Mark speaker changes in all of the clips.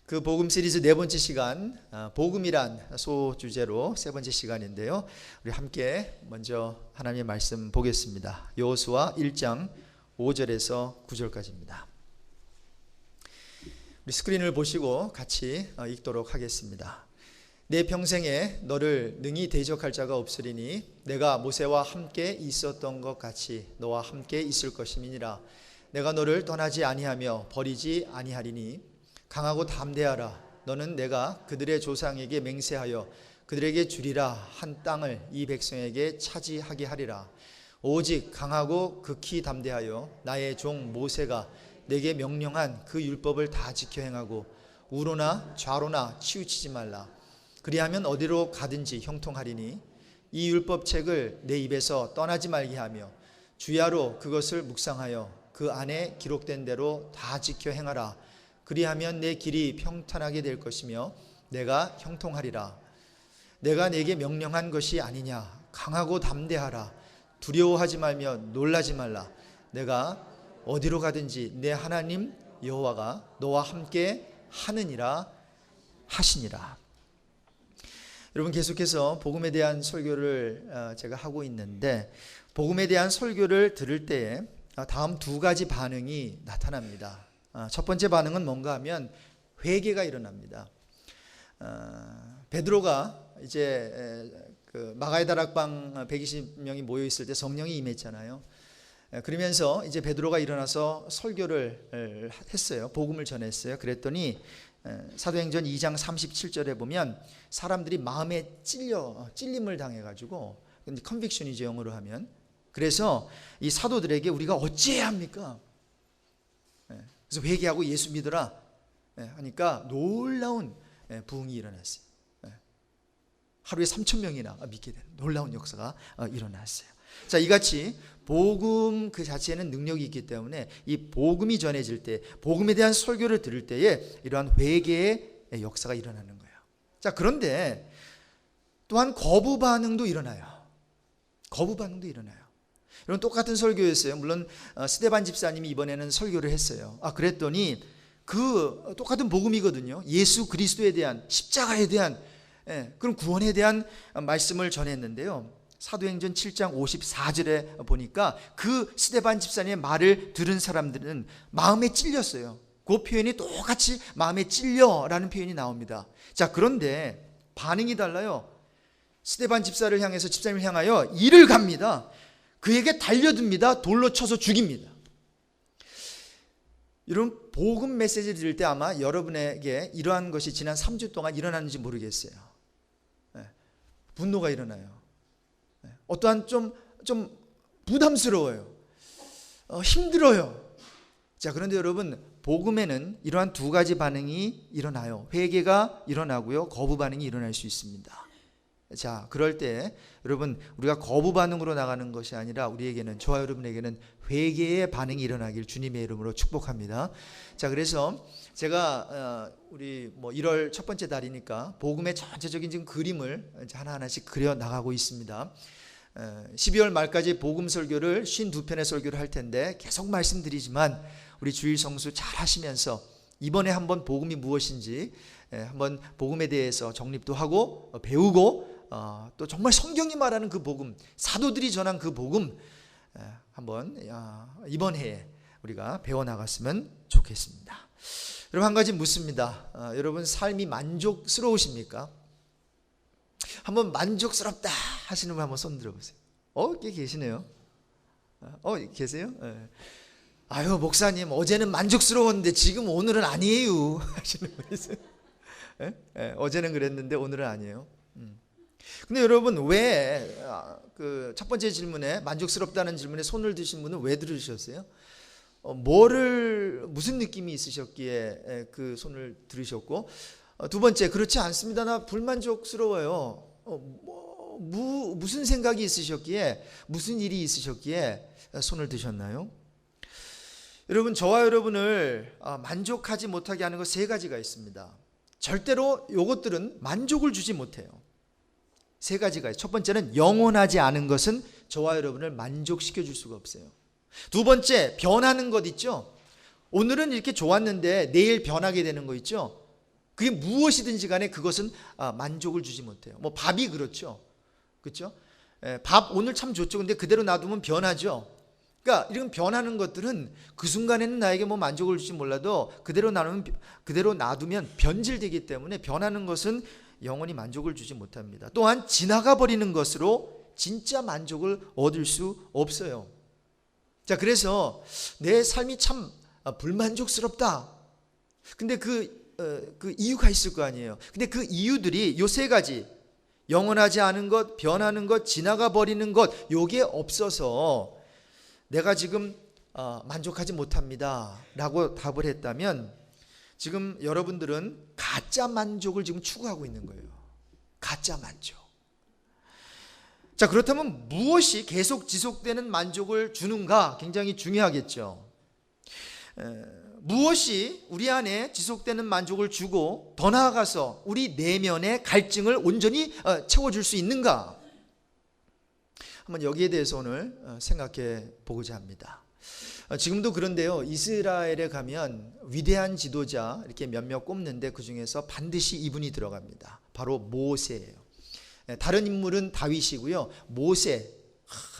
Speaker 1: 그 복음 시리즈 네 번째 시간, 복음이란 소주제로 세 번째 시간인데요. 우리 함께 먼저 하나님의 말씀 보겠습니다. 여호수아 1장 5절에서 9절까지입니다. 우리 스크린을 보시고 같이 읽도록 하겠습니다. 내 평생에 너를 능히 대적할 자가 없으리니 내가 모세와 함께 있었던 것 같이 너와 함께 있을 것임이니라. 내가 너를 떠나지 아니하며 버리지 아니하리니 강하고 담대하라. 너는 내가 그들의 조상에게 맹세하여 그들에게 주리라 한 땅을 이 백성에게 차지하게 하리라. 오직 강하고 극히 담대하여 나의 종 모세가 내게 명령한 그 율법을 다 지켜 행하고 우로나 좌로나 치우치지 말라. 그리하면 어디로 가든지 형통하리니 이 율법책을 내 입에서 떠나지 말게 하며 주야로 그것을 묵상하여 그 안에 기록된 대로 다 지켜 행하라. 그리하면 내 길이 평탄하게 될 것이며 내가 형통하리라. 내가 내게 명령한 것이 아니냐. 강하고 담대하라. 두려워하지 말며 놀라지 말라. 내가 어디로 가든지 내 하나님 여호와가 너와 함께 하느니라 하시니라. 여러분, 계속해서 복음에 대한 설교를 제가 하고 있는데, 복음에 대한 설교를 들을 때에 다음 두 가지 반응이 나타납니다. 첫 번째 반응은 뭔가 하면 회개가 일어납니다. 베드로가 이제 그 마가의 다락방 120명이 모여 있을 때 성령이 임했잖아요. 그러면서 이제 베드로가 일어나서 설교를 했어요. 복음을 전했어요. 그랬더니 사도행전 2장 37절에 보면 사람들이 마음에 찔림을 당해가지고, 컨빅션이죠, 영어로 하면. 그래서 이 사도들에게 우리가 어찌해야 합니까? 그래서 회개하고 예수 믿어라 하니까 놀라운 부흥이 일어났어요. 하루에 3,000명이나 믿게 되는 놀라운 역사가 일어났어요. 자, 이같이 복음 그 자체에는 능력이 있기 때문에 이 복음이 전해질 때, 복음에 대한 설교를 들을 때에 이러한 회개의 역사가 일어나는 거예요. 자, 그런데 또한 거부 반응도 일어나요. 거부 반응도 일어나요. 이런 똑같은 설교였어요. 물론 스데반 집사님이 이번에는 설교를 했어요. 그랬더니 그 똑같은 복음이거든요. 예수 그리스도에 대한, 십자가에 대한 그런 구원에 대한 말씀을 전했는데요. 사도행전 7장 54절에 보니까 그 스데반 집사님의 말을 들은 사람들은 마음에 찔렸어요. 그 표현이 똑같이 마음에 찔려라는 표현이 나옵니다. 자, 그런데 반응이 달라요. 스데반 집사를 향해서, 집사님을 향하여 이를 갑니다. 그에게 달려듭니다. 돌로 쳐서 죽입니다. 이런 복음 메시지를 들을 때 아마 여러분에게 이러한 것이 지난 3주 동안 일어났는지 모르겠어요. 분노가 일어나요. 어떠한 좀 부담스러워요. 힘들어요. 자, 그런데 여러분, 복음에는 이러한 두 가지 반응이 일어나요. 회개가 일어나고요, 거부 반응이 일어날 수 있습니다. 자, 그럴 때 여러분, 우리가 거부 반응으로 나가는 것이 아니라 우리에게는, 저와 여러분에게는 회개의 반응이 일어나길 주님의 이름으로 축복합니다. 자, 그래서 제가 우리 1월 첫 번째 달이니까 복음의 전체적인 지금 그림을 하나하나씩 그려 나가고 있습니다. 12월 말까지 복음 설교를 52편의 설교를 할 텐데 계속 말씀드리지만 우리 주일 성수 잘 하시면서 이번에 한번 복음이 무엇인지 한번 복음에 대해서 정립도 하고 배우고, 또 정말 성경이 말하는 그 복음, 사도들이 전한 그 복음 한번 이번 해에 우리가 배워나갔으면 좋겠습니다. 여러분, 한 가지 묻습니다. 여러분, 삶이 만족스러우십니까? 한번 만족스럽다 하시는 분 한번 손 들어보세요. 꽤 계시네요. 계세요? 아유, 목사님, 어제는 만족스러웠는데 지금 오늘은 아니에요 하시는 분 있어요. 어제는 그랬는데 오늘은 아니에요. 근데 여러분, 왜 그 첫 번째 질문에, 만족스럽다는 질문에 손을 드신 분은 왜 들으셨어요? 무슨 느낌이 있으셨기에 그 손을 들으셨고, 두 번째, 그렇지 않습니다, 나 불만족스러워요. 무슨 생각이 있으셨기에, 무슨 일이 있으셨기에 손을 드셨나요? 여러분, 저와 여러분을 만족하지 못하게 하는 것 세 가지가 있습니다. 절대로 이것들은 만족을 주지 못해요. 세 가지가 있어요. 첫 번째는 영원하지 않은 것은 저와 여러분을 만족시켜 줄 수가 없어요. 두 번째, 변하는 것 있죠. 오늘은 이렇게 좋았는데 내일 변하게 되는 거 있죠. 그게 무엇이든지 간에 그것은 만족을 주지 못해요. 뭐 밥이 그렇죠. 그렇죠? 밥 오늘 참 좋죠. 근데 그대로 놔두면 변하죠. 그러니까 이런 변하는 것들은 그 순간에는 나에게 뭐 만족을 줄지 몰라도 그대로 놔두면 변질되기 때문에 변하는 것은 영원히 만족을 주지 못합니다. 또한 지나가 버리는 것으로 진짜 만족을 얻을 수 없어요. 자, 그래서 내 삶이 참 불만족스럽다. 근데 그 이유가 있을 거 아니에요. 근데 그 이유들이 요 세 가지, 영원하지 않은 것, 변하는 것, 지나가 버리는 것, 요게 없어서 내가 지금 만족하지 못합니다 라고 답을 했다면, 지금 여러분들은 가짜 만족을 지금 추구하고 있는 거예요. 가짜 만족. 자, 그렇다면 무엇이 계속 지속되는 만족을 주는가? 굉장히 중요하겠죠. 무엇이 우리 안에 지속되는 만족을 주고 더 나아가서 우리 내면의 갈증을 온전히 채워줄 수 있는가? 한번 여기에 대해서 오늘 생각해 보고자 합니다. 지금도 그런데요, 이스라엘에 가면 위대한 지도자 이렇게 몇몇 꼽는데 그 중에서 반드시 이분이 들어갑니다. 바로 모세예요. 다른 인물은 다윗이고요, 모세,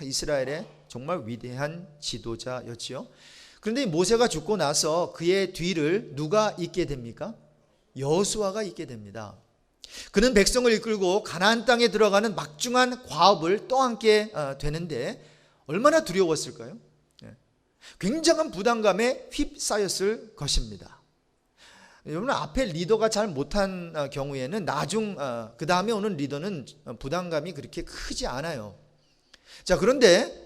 Speaker 1: 이스라엘의 정말 위대한 지도자였지요. 그런데 모세가 죽고 나서 그의 뒤를 누가 잇게 됩니까? 여호수아가 잇게 됩니다. 그는 백성을 이끌고 가나안 땅에 들어가는 막중한 과업을 떠안게 되는데 얼마나 두려웠을까요? 굉장한 부담감에 휩싸였을 것입니다. 여러분, 앞에 리더가 잘 못한 경우에는 그 다음에 오는 리더는 부담감이 그렇게 크지 않아요. 자, 그런데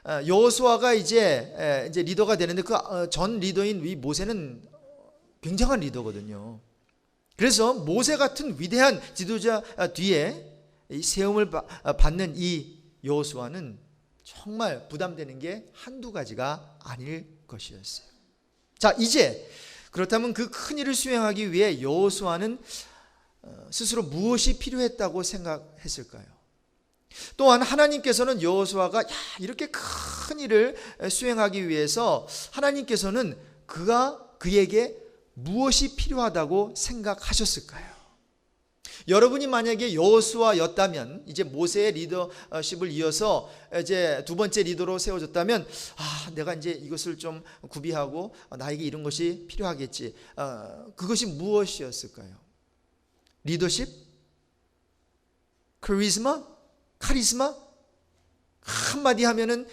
Speaker 1: 여호수아가 이제 리더가 되는데 그 전 리더인 이 모세는 굉장한 리더거든요. 그래서 모세 같은 위대한 지도자 뒤에 이 세움을 받는 이 여호수아는 정말 부담되는 게 한두 가지가 아닐 것이었어요. 자, 이제 그렇다면 그 큰 일을 수행하기 위해 여호수아는 스스로 무엇이 필요했다고 생각했을까요? 또한 하나님께서는 여호수아가 이렇게 큰 일을 수행하기 위해서 하나님께서는 그에게 무엇이 필요하다고 생각하셨을까요? 여러분이 만약에 여호수아였다면, 이제 모세의 리더십을 이어서 이제 두 번째 리더로 세워졌다면, 내가 이제 이것을 좀 구비하고 나에게 이런 것이 필요하겠지. 그것이 무엇이었을까요? 리더십? 카리스마? 한마디 하면은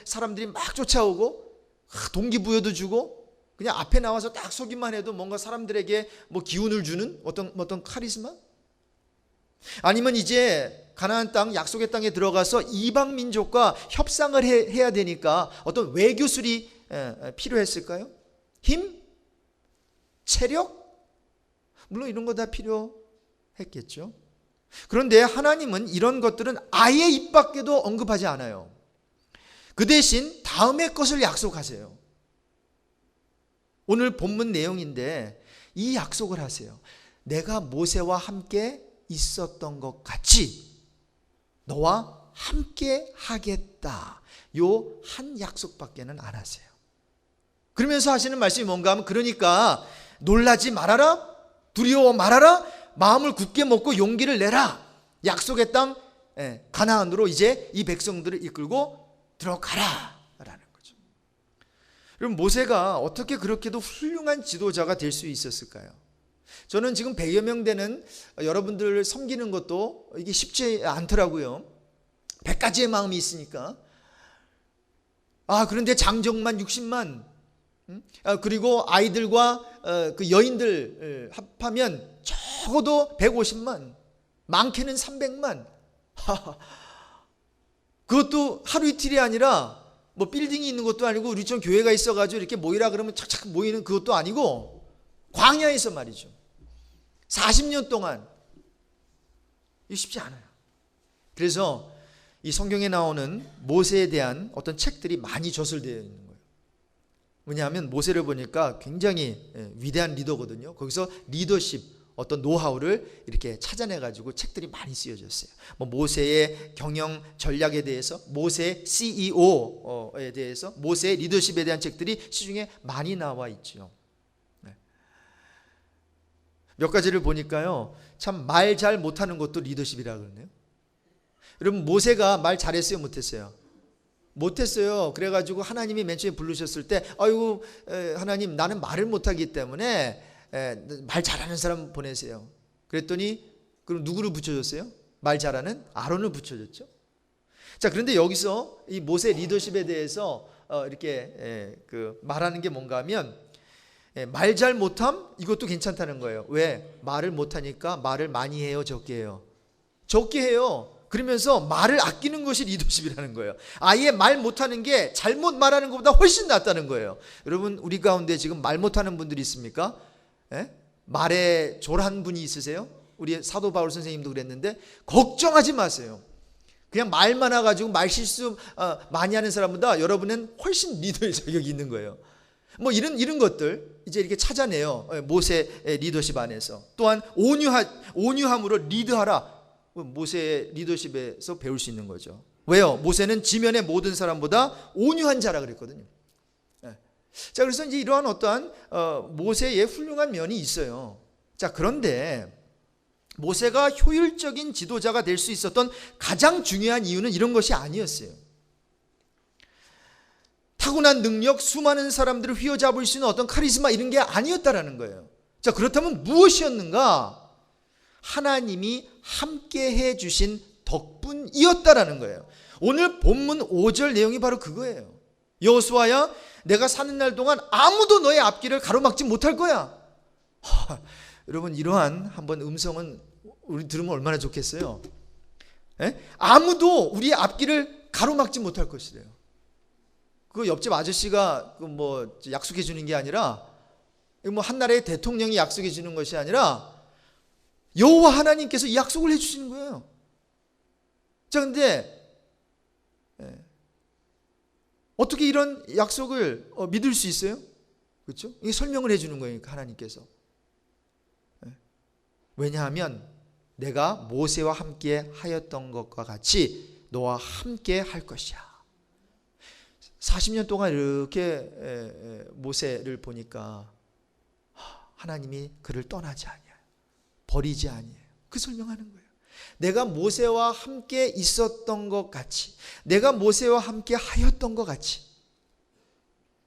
Speaker 1: 사람들이 막 쫓아오고 동기부여도 주고, 그냥 앞에 나와서 딱 서기만 해도 뭔가 사람들에게 뭐 기운을 주는 어떤 카리스마? 아니면 이제 가나안 땅, 약속의 땅에 들어가서 이방 민족과 협상을 해야 되니까 어떤 외교술이 필요했을까요? 힘? 체력? 물론 이런 거 다 필요했겠죠. 그런데 하나님은 이런 것들은 아예 입 밖에도 언급하지 않아요. 그 대신 다음의 것을 약속하세요. 오늘 본문 내용인데 이 약속을 하세요. 내가 모세와 함께 있었던 것 같이 너와 함께 하겠다. 요 한 약속밖에는 안 하세요. 그러면서 하시는 말씀이 뭔가 하면, 그러니까 놀라지 말아라, 두려워 말아라, 마음을 굳게 먹고 용기를 내라. 약속의 땅 가나안으로 이제 이 백성들을 이끌고 들어가라 라는 거죠. 그럼 모세가 어떻게 그렇게도 훌륭한 지도자가 될 수 있었을까요? 저는 지금 100여 명 되는 여러분들을 섬기는 것도 이게 쉽지 않더라고요. 100가지의 마음이 있으니까. 그런데 장정만 60만, 그리고 아이들과 그 여인들 합하면 적어도 150만, 많게는 300만. 그것도 하루 이틀이 아니라 뭐 빌딩이 있는 것도 아니고 우리처럼 교회가 있어가지고 이렇게 모이라 그러면 착착 모이는 그것도 아니고 광야에서 말이죠. 40년 동안. 이거 쉽지 않아요. 그래서 이 성경에 나오는 모세에 대한 어떤 책들이 많이 저술되어 있는 거예요. 왜냐하면 모세를 보니까 굉장히 위대한 리더거든요. 거기서 리더십, 어떤 노하우를 이렇게 찾아내가지고 책들이 많이 쓰여졌어요. 뭐 모세의 경영 전략에 대해서, 모세의 CEO에 대해서, 모세의 리더십에 대한 책들이 시중에 많이 나와 있죠. 몇 가지를 보니까요, 참 말 잘 못하는 것도 리더십이라 그러네요. 여러분, 모세가 말 잘했어요, 못했어요? 못했어요. 그래가지고 하나님이 맨 처음에 부르셨을 때, 아이고 하나님, 나는 말을 못하기 때문에 말 잘하는 사람 보내세요. 그랬더니 그럼 누구를 붙여줬어요? 말 잘하는 아론을 붙여줬죠. 자, 그런데 여기서 이 모세 리더십에 대해서 이렇게 말하는 게 뭔가 하면, 말 잘 못함, 이것도 괜찮다는 거예요. 왜? 말을 못하니까 말을 많이 해요, 적게 해요? 적게 해요. 그러면서 말을 아끼는 것이 리더십이라는 거예요. 아예 말 못하는 게 잘못 말하는 것보다 훨씬 낫다는 거예요. 여러분, 우리 가운데 지금 말 못하는 분들이 있습니까? 말에 졸한 분이 있으세요? 우리 사도 바울 선생님도 그랬는데, 걱정하지 마세요. 그냥 말 많아가지고 말 실수 많이 하는 사람보다 여러분은 훨씬 리더의 자격이 있는 거예요. 뭐 이런 것들 이제 이렇게 찾아내요. 모세 리더십 안에서. 또한 온유함으로 리드하라. 모세의 리더십에서 배울 수 있는 거죠. 왜요? 모세는 지면의 모든 사람보다 온유한 자라 그랬거든요. 자, 그래서 이제 이러한 어떠한 모세의 훌륭한 면이 있어요. 자, 그런데 모세가 효율적인 지도자가 될 수 있었던 가장 중요한 이유는 이런 것이 아니었어요. 타고난 능력, 수많은 사람들을 휘어잡을 수 있는 어떤 카리스마, 이런 게 아니었다라는 거예요. 자, 그렇다면 무엇이었는가? 하나님이 함께 해주신 덕분이었다라는 거예요. 오늘 본문 5절 내용이 바로 그거예요. 여호수아야, 내가 사는 날 동안 아무도 너의 앞길을 가로막지 못할 거야. 여러분, 이러한 한번 음성은 우리 들으면 얼마나 좋겠어요. 아무도 우리의 앞길을 가로막지 못할 것이래요. 그 옆집 아저씨가 뭐 약속해 주는 게 아니라, 뭐 한 나라의 대통령이 약속해 주는 것이 아니라 여호와 하나님께서 이 약속을 해주시는 거예요. 자, 근데 어떻게 이런 약속을 믿을 수 있어요? 그렇죠? 이게 설명을 해주는 거예요, 하나님께서. 왜냐하면 내가 모세와 함께 하였던 것과 같이 너와 함께 할 것이야. 40년 동안 이렇게 모세를 보니까 하나님이 그를 떠나지 아니하여 버리지 아니해요. 그 설명하는 거예요. 내가 모세와 함께 있었던 것 같이, 내가 모세와 함께 하였던 것 같이.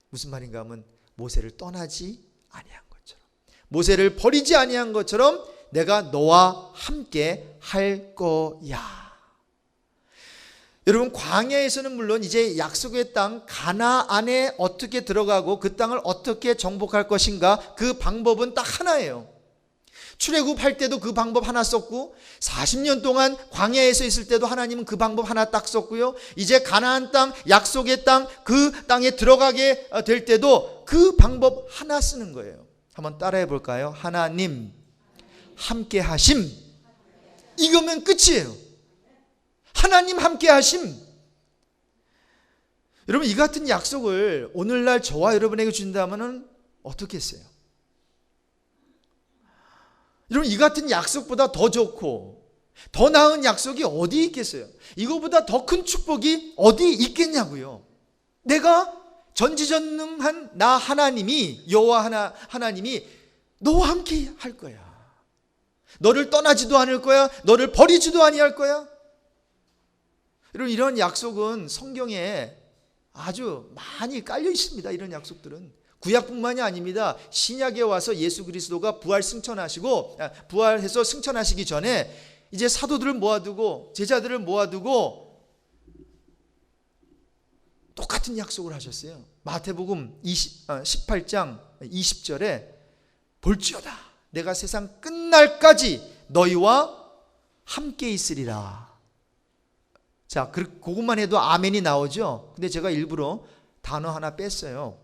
Speaker 1: 무슨 말인가 하면 모세를 떠나지 아니한 것처럼, 모세를 버리지 아니한 것처럼 내가 너와 함께 할 거야. 여러분, 광야에서는 물론 이제 약속의 땅 가나안에 어떻게 들어가고 그 땅을 어떻게 정복할 것인가, 그 방법은 딱 하나예요. 출애굽할 때도 그 방법 하나 썼고, 40년 동안 광야에서 있을 때도 하나님은 그 방법 하나 딱 썼고요. 이제 가나안 땅, 약속의 땅, 그 땅에 들어가게 될 때도 그 방법 하나 쓰는 거예요. 한번 따라해 볼까요? 하나님 함께 하심. 이거면 끝이에요. 하나님 함께 하심. 여러분, 이 같은 약속을 오늘날 저와 여러분에게 준다면 어떻게 했어요? 여러분, 이 같은 약속보다 더 좋고 더 나은 약속이 어디 있겠어요? 이거보다 더 큰 축복이 어디 있겠냐고요. 내가 전지전능한 나 하나님이, 여호와 하나님이 너와 함께 할 거야. 너를 떠나지도 않을 거야. 너를 버리지도 아니할 거야. 여러분, 이런 약속은 성경에 아주 많이 깔려 있습니다. 이런 약속들은 구약뿐만이 아닙니다. 신약에 와서 예수 그리스도가 부활해서 승천하시기 전에 이제 사도들을 모아두고 제자들을 모아두고 똑같은 약속을 하셨어요. 마태복음 18장 20절에 볼지어다 내가 세상 끝날까지 너희와 함께 있으리라. 자, 그것만 해도 아멘이 나오죠. 근데 제가 일부러 단어 하나 뺐어요.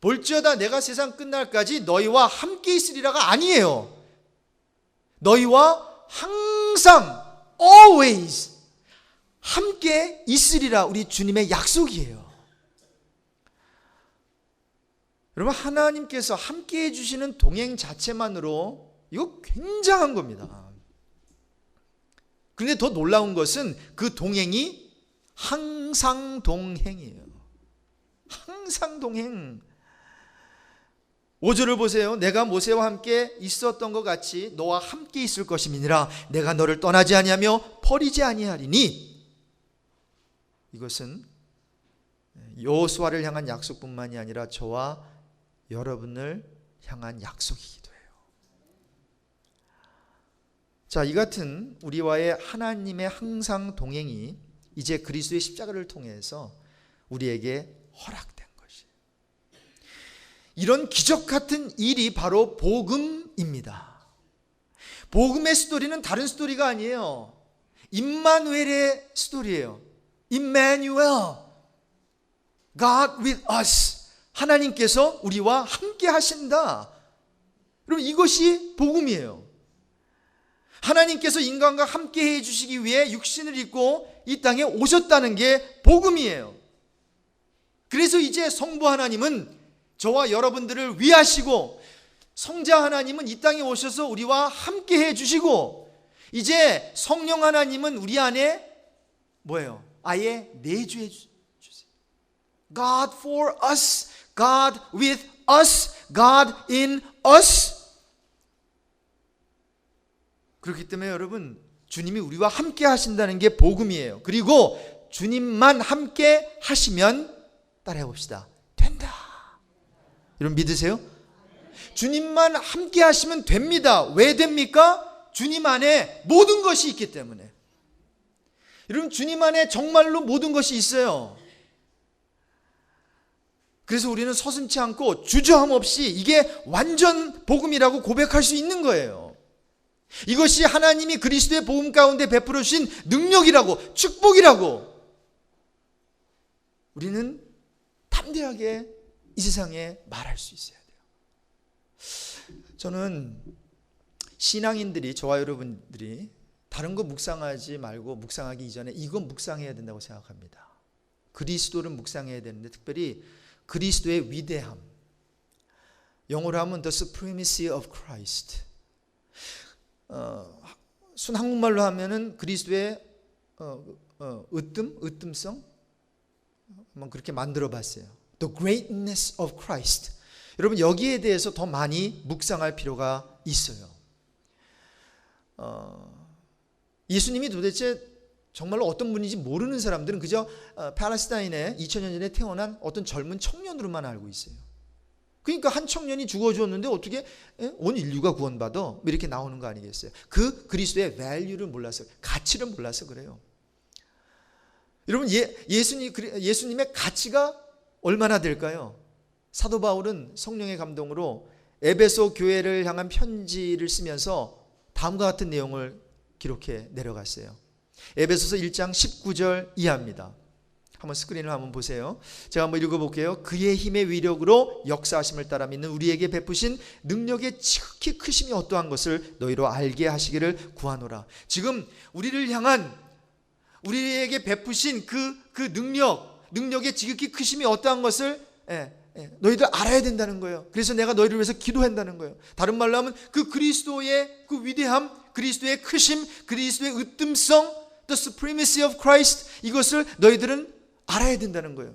Speaker 1: 볼지어다 내가 세상 끝날까지 너희와 함께 있으리라가 아니에요. 너희와 항상 always 함께 있으리라, 우리 주님의 약속이에요. 여러분, 하나님께서 함께 해주시는 동행 자체만으로 이거 굉장한 겁니다. 그런데 더 놀라운 것은 그 동행이 항상 동행이에요. 항상 동행. 5절을 보세요. 내가 모세와 함께 있었던 것 같이 너와 함께 있을 것임이니라. 내가 너를 떠나지 아니하며 버리지 아니하리니. 이것은 여호수아를 향한 약속뿐만이 아니라 저와 여러분을 향한 약속이기도 해요. 자, 이 같은 우리와의 하나님의 항상 동행이 이제 그리스도의 십자가를 통해서 우리에게 허락된 것이에요. 이런 기적 같은 일이 바로 복음입니다. 복음의 스토리는 다른 스토리가 아니에요. 임마누엘의 스토리예요. 임마누엘, God with us. 하나님께서 우리와 함께 하신다. 여러분, 이것이 복음이에요. 하나님께서 인간과 함께 해주시기 위해 육신을 입고 이 땅에 오셨다는 게 복음이에요. 그래서 이제 성부 하나님은 저와 여러분들을 위하시고, 성자 하나님은 이 땅에 오셔서 우리와 함께 해주시고, 이제 성령 하나님은 우리 안에 뭐예요? 아예 내주해 주세요. God for us, God with us, God in us. 그렇기 때문에 여러분, 주님이 우리와 함께 하신다는 게 복음이에요. 그리고 주님만 함께 하시면, 따라해 봅시다, 된다. 여러분 믿으세요? 주님만 함께 하시면 됩니다. 왜 됩니까? 주님 안에 모든 것이 있기 때문에. 여러분, 주님 안에 정말로 모든 것이 있어요. 그래서 우리는 서슴지 않고 주저함 없이 이게 완전 복음이라고 고백할 수 있는 거예요. 이것이 하나님이 그리스도의 복음 가운데 베풀어 주신 능력이라고, 축복이라고 우리는 담대하게 이 세상에 말할 수 있어야 돼요. 저는 신앙인들이, 저와 여러분들이 다른 거 묵상하지 말고 묵상하기 이전에 이건 묵상해야 된다고 생각합니다. 그리스도를 묵상해야 되는데, 특별히 그리스도의 위대함, 영어로 하면 The Supremacy of Christ. 순 한국말로 하면은 그리스도의 으뜸성 한번 그렇게 만들어 봤어요. The greatness of Christ. 여러분, 여기에 대해서 더 많이 묵상할 필요가 있어요. 예수님이 도대체 정말로 어떤 분인지 모르는 사람들은 그저 팔레스타인에 2000년 전에 태어난 어떤 젊은 청년으로만 알고 있어요. 그러니까 한 청년이 죽어주었는데 어떻게 온 인류가 구원받아? 이렇게 나오는 거 아니겠어요? 그 그리스도의 value를 몰라서, 가치를 몰라서 그래요. 여러분, 예수님의 가치가 얼마나 될까요? 사도 바울은 성령의 감동으로 에베소 교회를 향한 편지를 쓰면서 다음과 같은 내용을 기록해 내려갔어요. 에베소서 1장 19절 이하입니다. 한번 스크린을 한번 보세요. 제가 한번 읽어볼게요. 그의 힘의 위력으로 역사하심을 따라 믿는 우리에게 베푸신 능력의 지극히 크심이 어떠한 것을 너희로 알게 하시기를 구하노라. 지금 우리를 향한, 우리에게 베푸신 그 능력의 지극히 크심이 어떠한 것을 너희들 알아야 된다는 거예요. 그래서 내가 너희를 위해서 기도한다는 거예요. 다른 말로 하면 그 그리스도의 그 위대함, 그리스도의 크심, 그리스도의 으뜸성, The supremacy of Christ, 이것을 너희들은 알아야 된다는 거예요.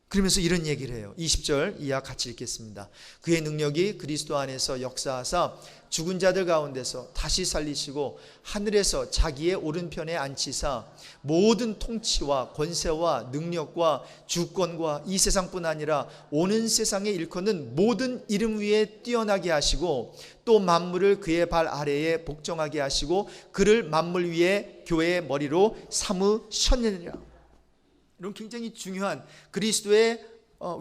Speaker 1: 그러면서 이런 얘기를 해요. 20절 이하 같이 읽겠습니다. 그의 능력이 그리스도 안에서 역사하사 죽은 자들 가운데서 다시 살리시고 하늘에서 자기의 오른편에 앉히사 모든 통치와 권세와 능력과 주권과 이 세상뿐 아니라 오는 세상에 일컫는 모든 이름 위에 뛰어나게 하시고 또 만물을 그의 발 아래에 복종하게 하시고 그를 만물 위에 교회의 머리로 삼으셨느니라. 이런 굉장히 중요한 그리스도의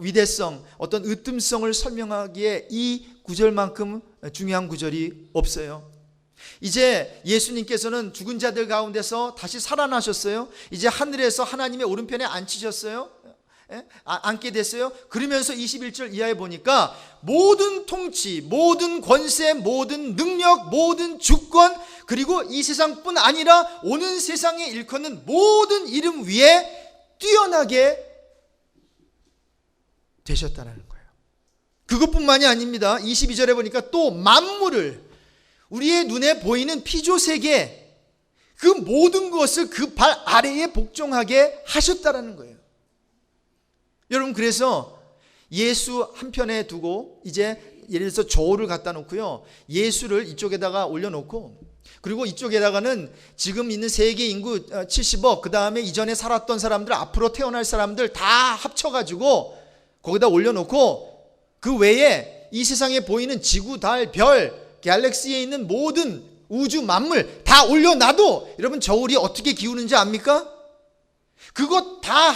Speaker 1: 위대성, 어떤 으뜸성을 설명하기에 이 구절만큼 중요한 구절이 없어요. 이제 예수님께서는 죽은 자들 가운데서 다시 살아나셨어요. 이제 하늘에서 하나님의 오른편에 앉히셨어요. 앉게 됐어요. 그러면서 21절 이하에 보니까 모든 통치, 모든 권세, 모든 능력, 모든 주권, 그리고 이 세상뿐 아니라 오는 세상에 일컫는 모든 이름 위에 뛰어나게 되셨다는 거예요. 그것뿐만이 아닙니다. 22절에 보니까 또 만물을, 우리의 눈에 보이는 피조세계, 그 모든 것을 그 발 아래에 복종하게 하셨다는 거예요. 여러분, 그래서 예수 한편에 두고 이제 예를 들어서 저울을 갖다 놓고요, 예수를 이쪽에다가 올려놓고, 그리고 이쪽에다가는 지금 있는 세계 인구 70억, 그 다음에 이전에 살았던 사람들, 앞으로 태어날 사람들 다 합쳐가지고 거기다 올려놓고, 그 외에 이 세상에 보이는 지구, 달, 별, 갤럭시에 있는 모든 우주 만물 다 올려놔도 여러분 저울이 어떻게 기우는지 압니까? 그것 다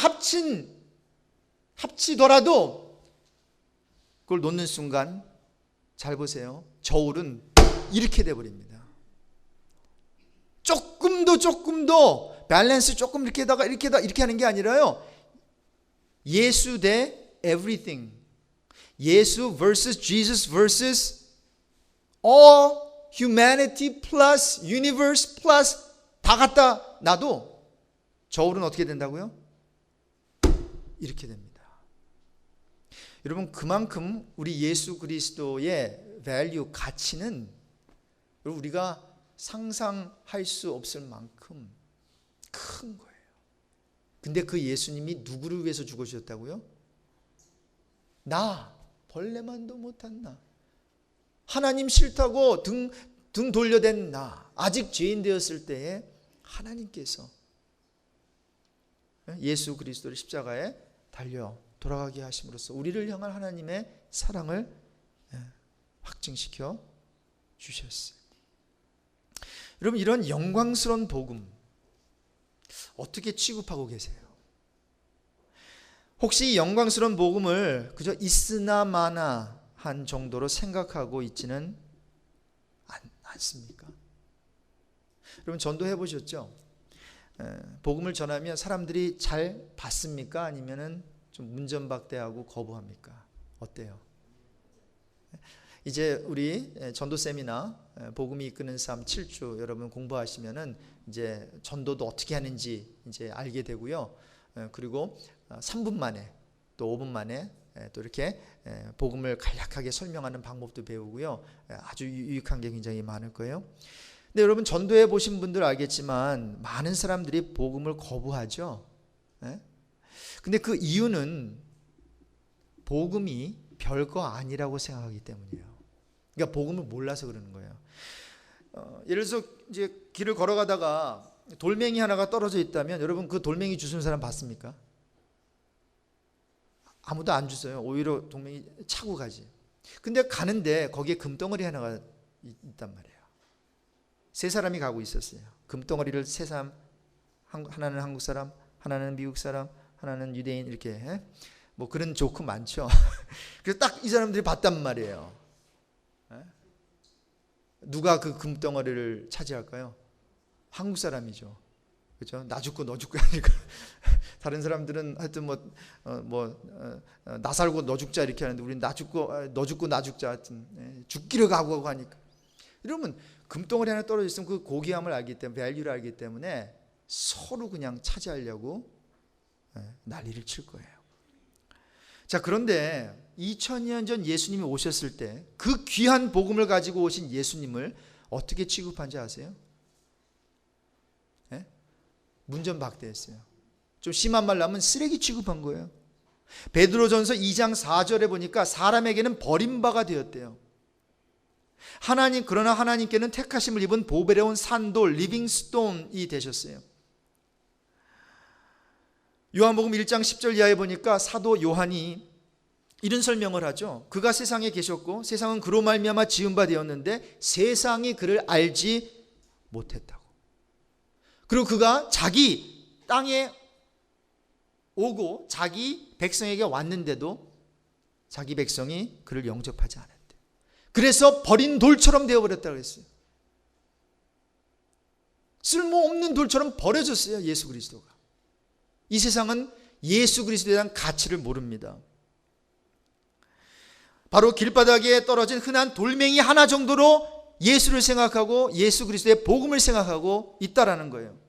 Speaker 1: 합치더라도 그걸 놓는 순간, 잘 보세요, 저울은 이렇게 돼버립니다. 조금 더 밸런스 조금 이렇게다가 이렇게 하는 게 아니라요, 예수 대 everything, 예수 vs Jesus vs all humanity plus universe plus 다 갖다 놔도 저울은 어떻게 된다고요? 이렇게 됩니다. 여러분, 그만큼 우리 예수 그리스도의 밸류, 가치는 우리가 상상할 수 없을 만큼 큰 거예요. 근데 그 예수님이 누구를 위해서 죽으셨다고요? 나, 벌레만도 못한 나, 하나님 싫다고 등 돌려댄 나, 아직 죄인 되었을 때에 하나님께서 예수 그리스도를 십자가에 달려 돌아가게 하심으로써 우리를 향한 하나님의 사랑을 확증시켜 주셨어요. 여러분, 이런 영광스러운 복음 어떻게 취급하고 계세요? 혹시 이 영광스러운 복음을 그저 있으나마나 한 정도로 생각하고 있지는 않습니까? 여러분, 전도해 보셨죠? 복음을 전하면 사람들이 잘 받습니까? 아니면은 좀 문전박대하고 거부합니까? 어때요? 이제 우리 전도 세미나 복음이 이끄는 삶 7주 여러분 공부하시면은 이제 전도도 어떻게 하는지 이제 알게 되고요. 그리고 3분 만에 또 5분 만에 또 이렇게 복음을 간략하게 설명하는 방법도 배우고요. 아주 유익한 게 굉장히 많을 거예요. 근데 여러분, 전도해 보신 분들 알겠지만 많은 사람들이 복음을 거부하죠. 근데 그 이유는 복음이 별거 아니라고 생각하기 때문이에요. 그러니까 복음을 몰라서 그러는 거예요. 예를 들어서 이제 길을 걸어가다가 돌멩이 하나가 떨어져 있다면 여러분, 그 돌멩이 주스는 사람 봤습니까? 아무도 안 주어요. 오히려 돌멩이 차고 가지. 근데 가는데 거기에 금덩어리 하나가 있단 말이에요. 세 사람이 가고 있었어요. 금덩어리를 세 사람, 하나는 한국 사람, 하나는 미국 사람, 하나는 유대인, 이렇게 뭐 그런 조크 많죠. 그래서 딱 이 사람들이 봤단 말이에요. 누가 그 금덩어리를 차지할까요? 한국 사람이죠. 그렇죠? 나 죽고 너 죽고 하니까 다른 사람들은 하여튼 나 살고 너 죽자 이렇게 하는데 우리는 나 죽고 너 죽고 나 죽자, 하여튼 죽기를 각오하고 하니까. 이러면 금덩어리 하나 떨어져 있으면 그 고귀함을 알기 때문에, 밸류를 알기 때문에 서로 그냥 차지하려고 난리를 칠 거예요. 자, 그런데 2000년 전 예수님이 오셨을 때 그 귀한 복음을 가지고 오신 예수님을 어떻게 취급한지 아세요? 문전박대했어요. 좀 심한 말로 하면 쓰레기 취급한 거예요. 베드로전서 2장 4절에 보니까 사람에게는 버림바가 되었대요. 그러나 하나님께는 택하심을 입은 보배로운 산돌, 리빙스톤이 되셨어요. 요한복음 1장 10절 이하에 보니까 사도 요한이 이런 설명을 하죠. 그가 세상에 계셨고 세상은 그로 말미암아 지은 바 되었는데 세상이 그를 알지 못했다고. 그리고 그가 자기 땅에 오고 자기 백성에게 왔는데도 자기 백성이 그를 영접하지 않았대. 그래서 버린 돌처럼 되어버렸다고 했어요. 쓸모없는 돌처럼 버려졌어요, 예수 그리스도가. 이 세상은 예수 그리스도에 대한 가치를 모릅니다. 바로 길바닥에 떨어진 흔한 돌멩이 하나 정도로 예수를 생각하고 예수 그리스도의 복음을 생각하고 있다라는 거예요.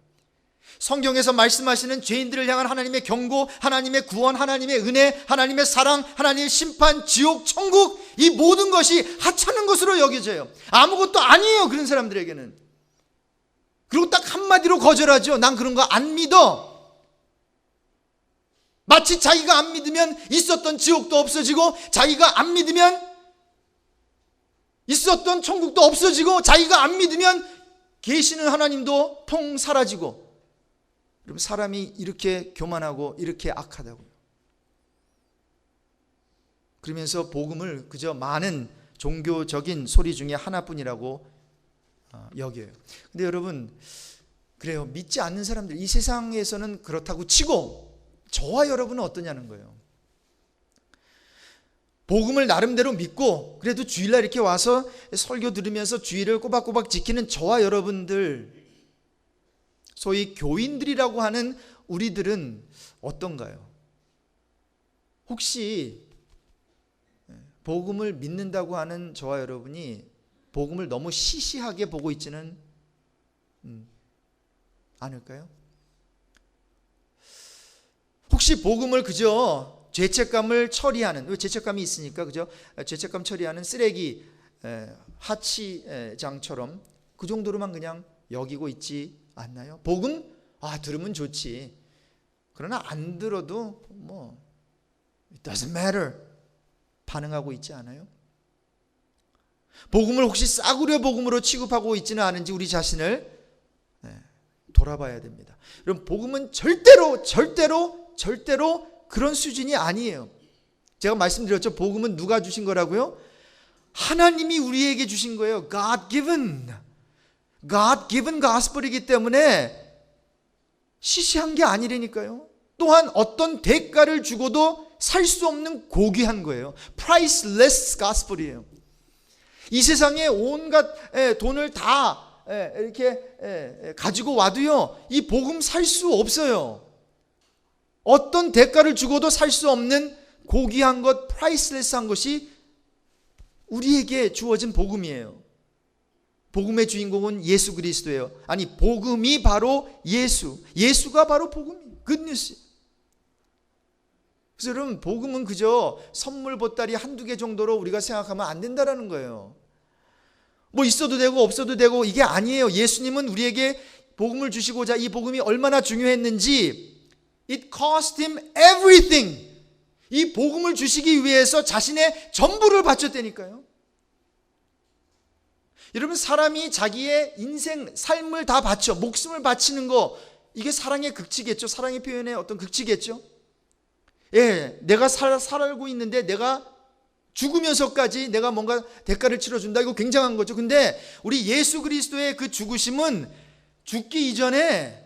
Speaker 1: 성경에서 말씀하시는 죄인들을 향한 하나님의 경고, 하나님의 구원, 하나님의 은혜, 하나님의 사랑, 하나님의 심판, 지옥, 천국, 이 모든 것이 하찮은 것으로 여겨져요. 아무것도 아니에요, 그런 사람들에게는. 그리고 딱 한마디로 거절하죠. 난 그런 거 안 믿어. 마치 자기가 안 믿으면 있었던 지옥도 없어지고 자기가 안 믿으면 있었던 천국도 없어지고 자기가 안 믿으면 계시는 하나님도 퐁 사라지고. 여러분, 사람이 이렇게 교만하고 이렇게 악하다고요. 그러면서 복음을 그저 많은 종교적인 소리 중에 하나뿐이라고 여겨요. 근데 여러분, 그래요. 믿지 않는 사람들, 이 세상에서는 그렇다고 치고 저와 여러분은 어떠냐는 거예요. 복음을 나름대로 믿고 그래도 주일날 이렇게 와서 설교 들으면서 주일을 꼬박꼬박 지키는 저와 여러분들, 소위 교인들이라고 하는 우리들은 어떤가요? 혹시 복음을 믿는다고 하는 저와 여러분이 복음을 너무 시시하게 보고 있지는 않을까요? 혹시 복음을 그저 죄책감을 처리하는, 왜 죄책감이 있으니까, 그죠? 죄책감 처리하는 쓰레기 하치장처럼 그 정도로만 그냥 여기고 있지 않나요? 복음? 들으면 좋지. 그러나 안 들어도 it doesn't matter. 반응하고 있지 않아요? 복음을 혹시 싸구려 복음으로 취급하고 있지는 않은지 우리 자신을 돌아봐야 됩니다. 여러분, 복음은 절대로 그런 수준이 아니에요. 제가 말씀드렸죠. 복음은 누가 주신 거라고요? 하나님이 우리에게 주신 거예요. God given gospel이기 때문에 시시한 게 아니라니까요. 또한 어떤 대가를 주고도 살 수 없는 고귀한 거예요. priceless gospel이에요. 이 세상에 온갖 돈을 다 이렇게 가지고 와도요, 이 복음 살 수 없어요. 어떤 대가를 주고도 살 수 없는 고귀한 것, 프라이슬레스한 것이 우리에게 주어진 복음이에요. 복음의 주인공은 예수 그리스도예요. 아니, 복음이 바로 예수가 바로 복음이에요. 굿뉴스. 그래서 여러분, 복음은 그저 선물 보따리 한두 개 정도로 우리가 생각하면 안 된다라는 거예요. 뭐 있어도 되고 없어도 되고 이게 아니에요. 예수님은 우리에게 복음을 주시고자 이 복음이 얼마나 중요했는지 It cost him everything. 이 복음을 주시기 위해서 자신의 전부를 바쳤다니까요. 여러분, 사람이 자기의 인생, 삶을 다 바쳐, 목숨을 바치는 거, 이게 사랑의 극치겠죠. 사랑의 표현의 어떤 극치겠죠. 예, 내가 살고 있는데 내가 죽으면서까지 내가 뭔가 대가를 치러준다. 이거 굉장한 거죠. 근데 우리 예수 그리스도의 그 죽으심은 죽기 이전에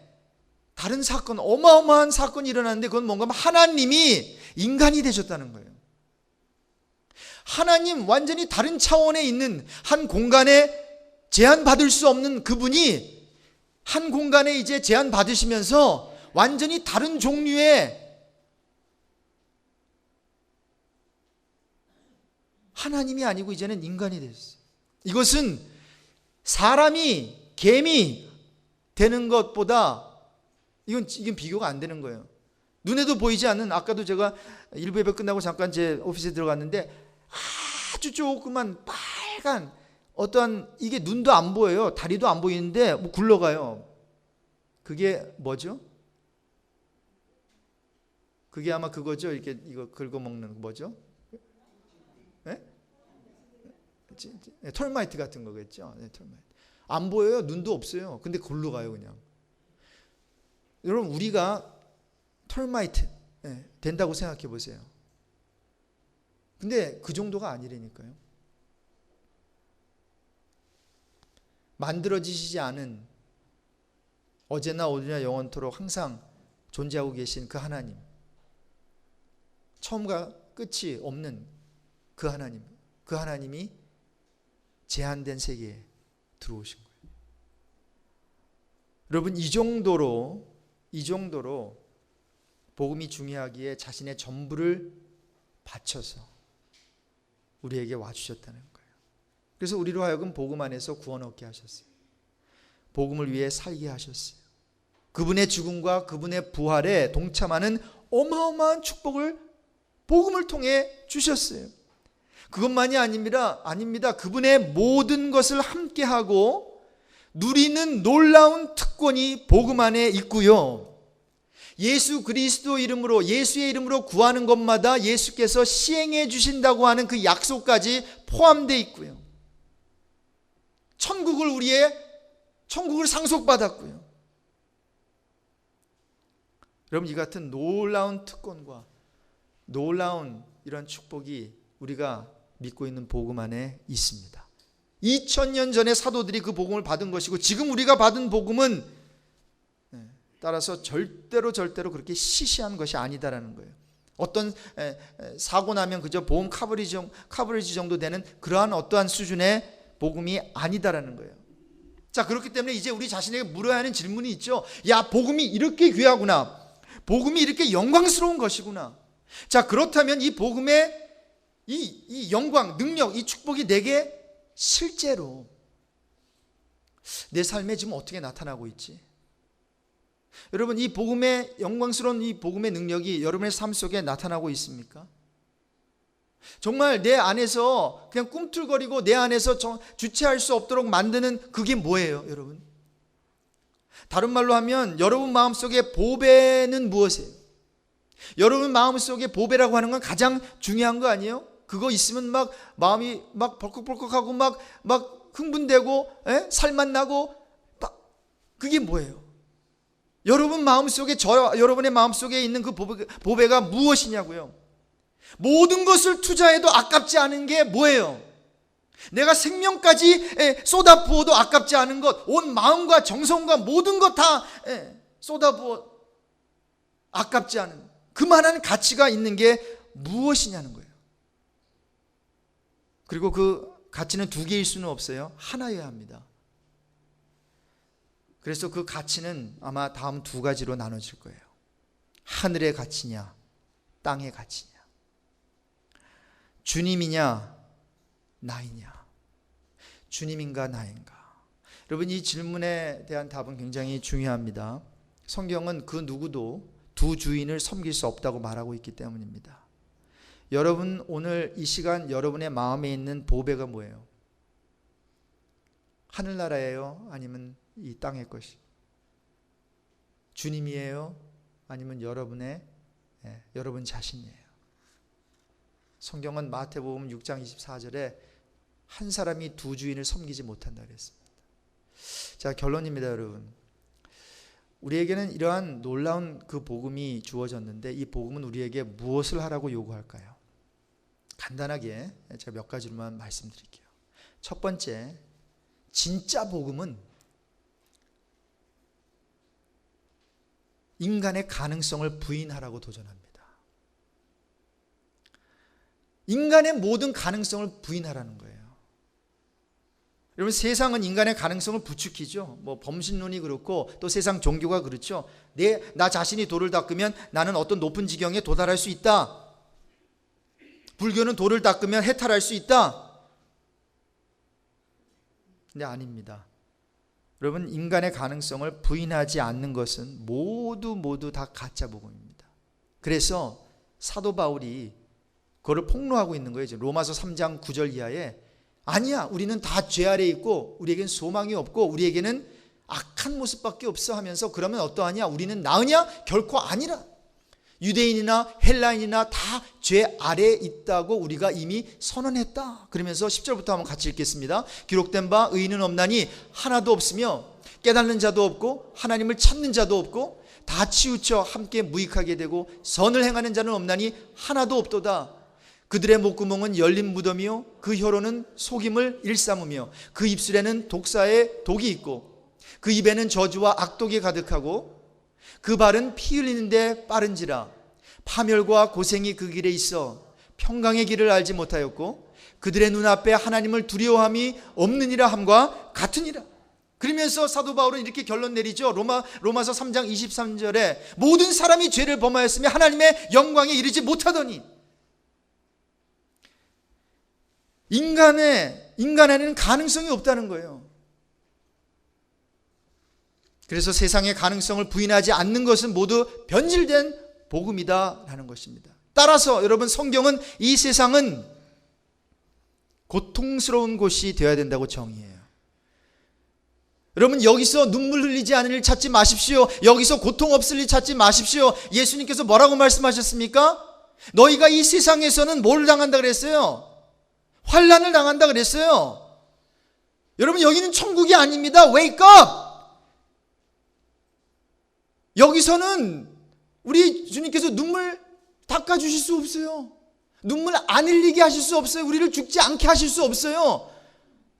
Speaker 1: 다른 사건, 어마어마한 사건이 일어났는데 그건 뭔가 하나님이 인간이 되셨다는 거예요. 하나님, 완전히 다른 차원에 있는 한 공간에 제한받을 수 없는 그분이 한 공간에 이제 제한받으시면서 완전히 다른 종류의 하나님이 아니고 이제는 인간이 됐어요. 이것은 사람이 개미 되는 것보다 이건 비교가 안 되는 거예요. 눈에도 보이지 않는, 아까도 제가 일부 예배 끝나고 잠깐 제 오피스에 들어갔는데 아주 조그만 빨간 어떠한, 이게 눈도 안 보여요. 다리도 안 보이는데 뭐 굴러가요. 그게 뭐죠? 그게 아마 그거죠. 이렇게 이거 긁어먹는 뭐죠? 네? 털마이트 같은 거겠죠. 네, 털마이트. 안 보여요. 눈도 없어요. 근데 굴러가요 그냥. 여러분, 우리가 털마이트 된다고 생각해 보세요. 근데 그 정도가 아니라니까요. 만들어지시지 않은, 어제나 오늘이나 영원토록 항상 존재하고 계신 그 하나님, 처음과 끝이 없는 그 하나님, 그 하나님이 제한된 세계에 들어오신 거예요. 여러분, 이 정도로 복음이 중요하기에 자신의 전부를 바쳐서 우리에게 와주셨다는 거예요. 그래서 우리로 하여금 복음 안에서 구원 얻게 하셨어요. 복음을 위해 살게 하셨어요. 그분의 죽음과 그분의 부활에 동참하는 어마어마한 축복을 복음을 통해 주셨어요. 그것만이 아닙니다. 그분의 모든 것을 함께하고 누리는 놀라운 특권이 복음 안에 있고요. 예수 그리스도 이름으로, 예수의 이름으로 구하는 것마다 예수께서 시행해 주신다고 하는 그 약속까지 포함되어 있고요. 천국을 상속받았고요. 여러분, 이 같은 놀라운 특권과 놀라운 이런 축복이 우리가 믿고 있는 복음 안에 있습니다. 2000년 전에 사도들이 그 복음을 받은 것이고, 지금 우리가 받은 복음은 따라서 절대로 그렇게 시시한 것이 아니다라는 거예요. 어떤 사고 나면 그저 보험 커버리지 정도 되는 그러한 어떠한 수준의 복음이 아니다라는 거예요. 자, 그렇기 때문에 이제 우리 자신에게 물어야 하는 질문이 있죠. 야, 복음이 이렇게 귀하구나. 복음이 이렇게 영광스러운 것이구나. 자, 그렇다면 이 복음의 이 영광, 능력, 이 축복이 내게 실제로 내 삶에 지금 어떻게 나타나고 있지? 여러분, 이 복음의 영광스러운 이 복음의 능력이 여러분의 삶 속에 나타나고 있습니까? 정말 내 안에서 그냥 꿈틀거리고 내 안에서 주체할 수 없도록 만드는 그게 뭐예요, 여러분? 다른 말로 하면 여러분 마음속에 보배는 무엇이에요? 여러분 마음속에 보배라고 하는 건 가장 중요한 거 아니에요? 그거 있으면 막 마음이 막 벌컥벌컥하고 막 흥분되고 살만 나고 그게 뭐예요? 여러분 마음속에 여러분의 마음속에 있는 그 보배가 무엇이냐고요? 모든 것을 투자해도 아깝지 않은 게 뭐예요? 내가 생명까지 쏟아부어도 아깝지 않은 것, 온 마음과 정성과 모든 것 다 쏟아부어 아깝지 않은 그만한 가치가 있는 게 무엇이냐는 거예요. 그리고 그 가치는 두 개일 수는 없어요. 하나여야 합니다. 그래서 그 가치는 아마 다음 두 가지로 나눠질 거예요. 하늘의 가치냐, 땅의 가치냐. 주님이냐, 나이냐. 주님인가, 나인가. 여러분, 이 질문에 대한 답은 굉장히 중요합니다. 성경은 그 누구도 두 주인을 섬길 수 없다고 말하고 있기 때문입니다. 여러분, 오늘 이 시간 여러분의 마음에 있는 보배가 뭐예요? 하늘나라예요? 아니면 이 땅의 것이? 주님이에요? 아니면 여러분 자신이에요? 성경은 마태복음 6장 24절에 한 사람이 두 주인을 섬기지 못한다 그랬습니다. 자, 결론입니다, 여러분. 우리에게는 이러한 놀라운 그 복음이 주어졌는데 이 복음은 우리에게 무엇을 하라고 요구할까요? 간단하게 제가 몇 가지로만 말씀드릴게요. 첫 번째, 진짜 복음은 인간의 가능성을 부인하라고 도전합니다. 인간의 모든 가능성을 부인하라는 거예요. 여러분, 세상은 인간의 가능성을 부추기죠. 뭐 범신론이 그렇고 또 세상 종교가 그렇죠. 나 자신이 돌을 닦으면 나는 어떤 높은 지경에 도달할 수 있다. 불교는 돌을 닦으면 해탈할 수 있다. 근데 아닙니다. 여러분, 인간의 가능성을 부인하지 않는 것은 모두 다 가짜 복음입니다. 그래서 사도 바울이 그거를 폭로하고 있는 거예요. 로마서 3장 9절 이하에 아니야, 우리는 다 죄 아래에 있고 우리에겐 소망이 없고 우리에게는 악한 모습밖에 없어 하면서 그러면 어떠하냐? 우리는 나으냐? 결코 아니라. 유대인이나 헬라인이나 다 죄 아래에 있다고 우리가 이미 선언했다. 그러면서 10절부터 한번 같이 읽겠습니다. 기록된 바 의인은 없나니 하나도 없으며 깨닫는 자도 없고 하나님을 찾는 자도 없고 다 치우쳐 함께 무익하게 되고 선을 행하는 자는 없나니 하나도 없도다. 그들의 목구멍은 열린 무덤이요 그 혀로는 속임을 일삼으며 그 입술에는 독사의 독이 있고 그 입에는 저주와 악독이 가득하고 그 발은 피 흘리는데 빠른지라. 파멸과 고생이 그 길에 있어 평강의 길을 알지 못하였고 그들의 눈앞에 하나님을 두려워함이 없느니라 함과 같으니라. 그러면서 사도 바울은 이렇게 결론 내리죠. 로마서 3장 23절에 모든 사람이 죄를 범하였으며 하나님의 영광에 이르지 못하더니. 인간에는 가능성이 없다는 거예요. 그래서 세상의 가능성을 부인하지 않는 것은 모두 변질된 복음이다라는 것입니다. 따라서 여러분, 성경은 이 세상은 고통스러운 곳이 되어야 된다고 정의해요. 여러분, 여기서 눈물 흘리지 않을 일 찾지 마십시오. 여기서 고통 없을 일 찾지 마십시오. 예수님께서 뭐라고 말씀하셨습니까? 너희가 이 세상에서는 뭘 당한다 그랬어요? 환난을 당한다 그랬어요. 여러분, 여기는 천국이 아닙니다. Wake up! 여기서는 우리 주님께서 눈물 닦아주실 수 없어요. 눈물 안 흘리게 하실 수 없어요. 우리를 죽지 않게 하실 수 없어요.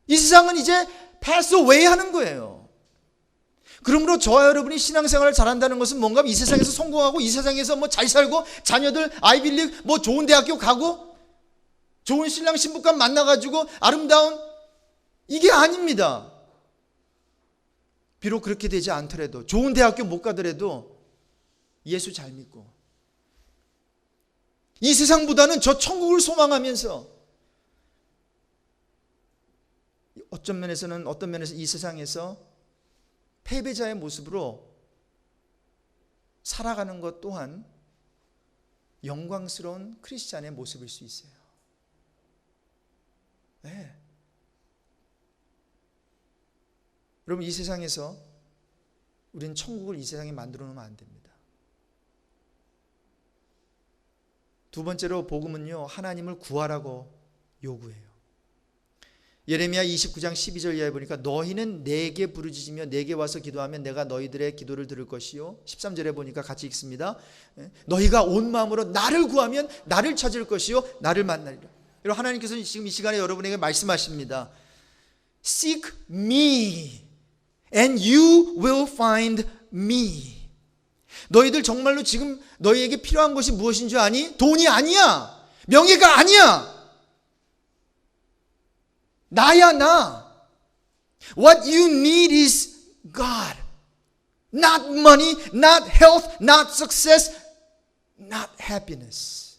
Speaker 1: 이 세상은 이제 pass away 하는 거예요. 그러므로 저와 여러분이 신앙생활을 잘한다는 것은 뭔가 이 세상에서 성공하고 이 세상에서 뭐 잘 살고 자녀들 아이빌리그 뭐 좋은 대학교 가고 좋은 신랑 신부감 만나가지고 아름다운, 이게 아닙니다. 비록 그렇게 되지 않더라도, 좋은 대학교 못 가더라도 예수 잘 믿고 이 세상보다는 저 천국을 소망하면서 어떤 면에서 이 세상에서 패배자의 모습으로 살아가는 것 또한 영광스러운 크리스찬의 모습일 수 있어요. 네. 여러분, 이 세상에서 우리는 천국을 이 세상에 만들어 놓으면 안 됩니다. 두 번째로 복음은요, 하나님을 구하라고 요구해요. 예레미야 29장 12절 이하에 보니까 너희는 내게 부르짖으며 내게 와서 기도하면 내가 너희들의 기도를 들을 것이요. 13절에 보니까 같이 읽습니다. 너희가 온 마음으로 나를 구하면 나를 찾을 것이요 나를 만나리라. 여러분, 하나님께서 지금 이 시간에 여러분에게 말씀하십니다. Seek me and you will find me. 너희들 정말로 지금 너희에게 필요한 것이 무엇인 줄 아니? 돈이 아니야. 명예가 아니야. 나야, 나. What you need is God. Not money, not health, not success, not happiness.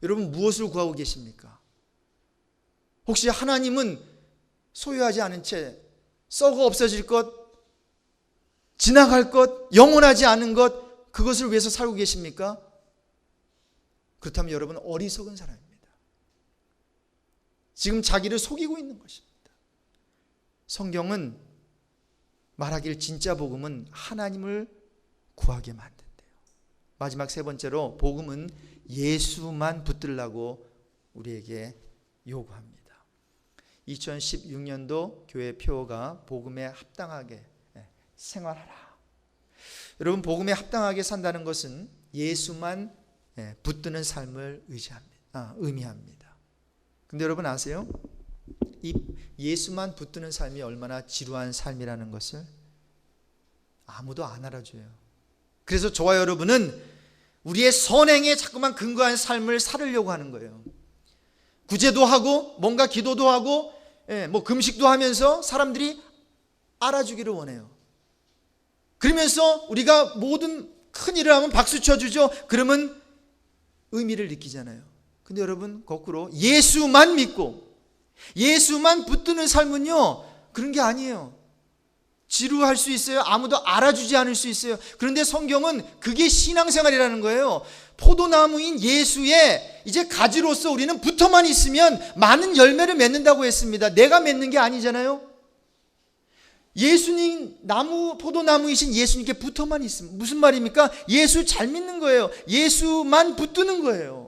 Speaker 1: 여러분, 무엇을 구하고 계십니까? 혹시 하나님은 소유하지 않은 채 썩어 없어질 것, 지나갈 것, 영원하지 않은 것, 그것을 위해서 살고 계십니까? 그렇다면 여러분, 어리석은 사람입니다. 지금 자기를 속이고 있는 것입니다. 성경은 말하길 진짜 복음은 하나님을 구하게 만든대요. 마지막 세 번째로 복음은 예수만 붙들라고 우리에게 요구합니다. 2016년도 교회 표어가 복음에 합당하게 생활하라. 여러분, 복음에 합당하게 산다는 것은 예수만 붙드는 삶을 의미합니다. 근데 여러분 아세요? 이 예수만 붙드는 삶이 얼마나 지루한 삶이라는 것을 아무도 안 알아줘요. 그래서 저와 여러분은 우리의 선행에 자꾸만 근거한 삶을 살으려고 하는 거예요. 구제도 하고 뭔가 기도도 하고 뭐 금식도 하면서 사람들이 알아주기를 원해요. 그러면서 우리가 모든 큰 일을 하면 박수 쳐주죠. 그러면 의미를 느끼잖아요. 근데 여러분, 거꾸로 예수만 믿고 예수만 붙드는 삶은요, 그런 게 아니에요. 지루할 수 있어요. 아무도 알아주지 않을 수 있어요. 그런데 성경은 그게 신앙생활이라는 거예요. 포도나무인 예수의 이제 가지로서 우리는 붙어만 있으면 많은 열매를 맺는다고 했습니다. 내가 맺는 게 아니잖아요. 예수님, 포도나무이신 예수님께 붙어만 있으면 무슨 말입니까? 예수 잘 믿는 거예요. 예수만 붙드는 거예요.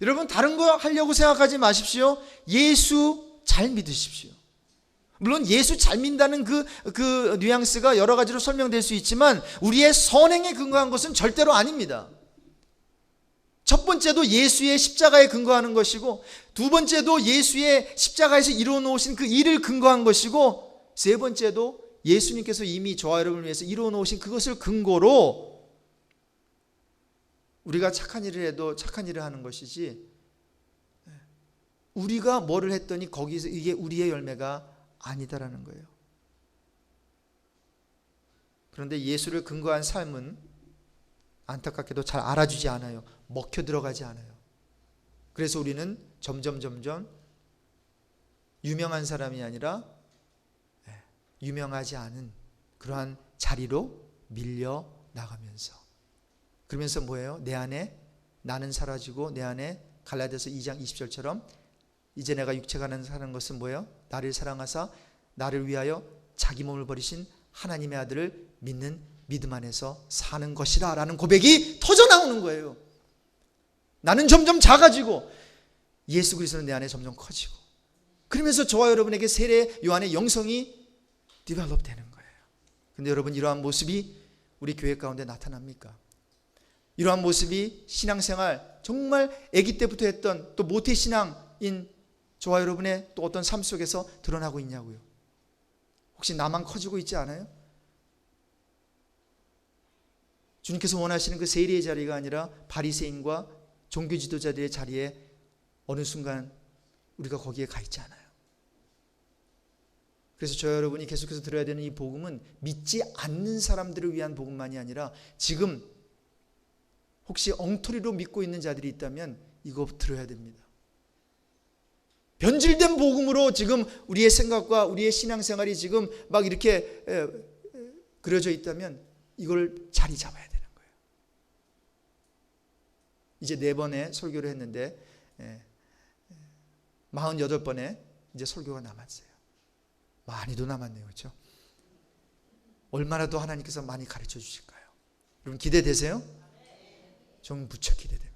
Speaker 1: 여러분, 다른 거 하려고 생각하지 마십시오. 예수 잘 믿으십시오. 물론 예수 잘 믿는다는 그 뉘앙스가 여러 가지로 설명될 수 있지만 우리의 선행에 근거한 것은 절대로 아닙니다. 첫 번째도 예수의 십자가에 근거하는 것이고, 두 번째도 예수의 십자가에서 이루어 놓으신 그 일을 근거한 것이고, 세 번째도 예수님께서 이미 저와 여러분을 위해서 이루어 놓으신 그것을 근거로 우리가 착한 일을 해도 착한 일을 하는 것이지, 우리가 뭐를 했더니 거기서 이게 우리의 열매가 아니다라는 거예요. 그런데 예수를 근거한 삶은 안타깝게도 잘 알아주지 않아요. 먹혀 들어가지 않아요. 그래서 우리는 점점 유명한 사람이 아니라 유명하지 않은 그러한 자리로 밀려 나가면서, 그러면서 뭐예요? 내 안에 나는 사라지고 내 안에 갈라디아서 2장 20절처럼 이제 내가 육체가 사는 것은 뭐예요? 나를 사랑하사 나를 위하여 자기 몸을 버리신 하나님의 아들을 믿는 믿음 안에서 사는 것이라 라는 고백이 터져 나오는 거예요. 나는 점점 작아지고 예수 그리스도는 내 안에 점점 커지고, 그러면서 저와 여러분에게 세례 요한의 영성이 디벨롭 되는 거예요. 근데 여러분, 이러한 모습이 우리 교회 가운데 나타납니까? 이러한 모습이 신앙생활, 정말 아기 때부터 했던 또 모태신앙인 저와 여러분의 또 어떤 삶 속에서 드러나고 있냐고요. 혹시 나만 커지고 있지 않아요? 주님께서 원하시는 그 세리의 자리가 아니라 바리새인과 종교 지도자들의 자리에 어느 순간 우리가 거기에 가 있지 않아요. 그래서 저 여러분이 계속해서 들어야 되는 이 복음은 믿지 않는 사람들을 위한 복음만이 아니라 지금 혹시 엉터리로 믿고 있는 자들이 있다면 이거 들어야 됩니다. 변질된 복음으로 지금 우리의 생각과 우리의 신앙생활이 지금 막 이렇게 그려져 있다면 이걸 자리 잡아야 되는 거예요. 이제 4번의 설교를 했는데 48번에 이제 설교가 남았어요. 많이도 남았네요. 그렇죠? 얼마나 더 하나님께서 많이 가르쳐 주실까요? 여러분 기대되세요? 저는 무척 기대됩니다.